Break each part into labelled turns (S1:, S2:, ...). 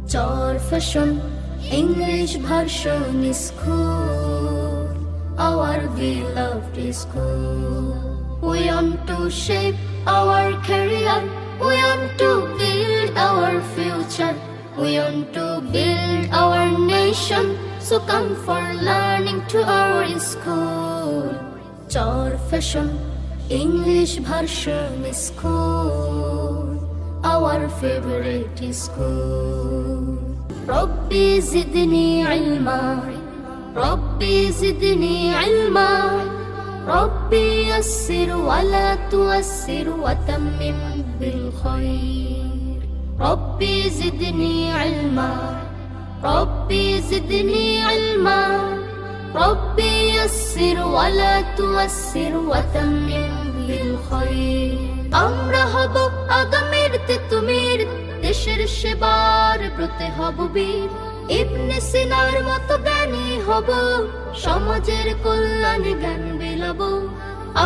S1: Char fashion, English version is cool. Our beloved school. We want to shape our career. We want to build our future. We want to build our nation. So come for learning to our school. Char fashion, English version is cool. Our favorite school. ربي زدني علما ربي زدني علما ربي يسر ولا تؤسر وتمم بالخير ربي زدني علما ربي زدني علما ربي يسر ولا تؤسر وتمم بالخير আমরা হব আগামীর তেতুমির দেশের সেবার ব্রতে হব বীর ইবনে সিনার মতো জ্ঞানী হব সমাজের কল্যাণে জ্ঞান বিলাব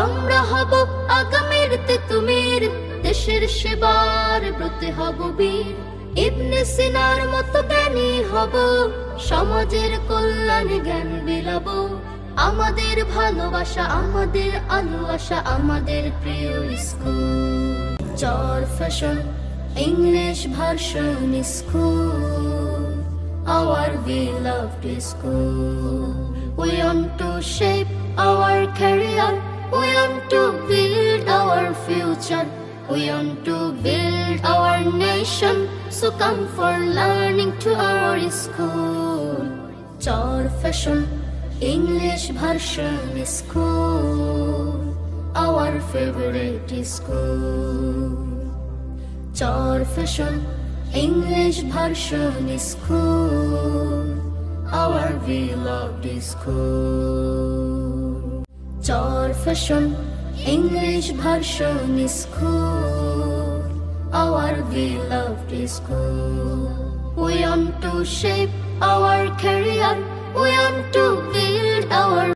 S1: আমরা হব আগামীর তেতুমির দেশের সেবার ব্রতে হব বীর ইবনে সিনার মতো জ্ঞানী হব সমাজের কল্যাণে জ্ঞান বিলাব আমাদের ভালোবাসা আমাদের আলো আশা আমাদের প্রিয় school Char fashion English version is cool Our beloved school We want to shape our career We want to build our future We want to build our nation So come for learning to our school Char fashion English version is cool Our favorite school Char fashion English version is cool Our beloved school Char fashion English version is cool Our beloved school We want to shape our career We want to build our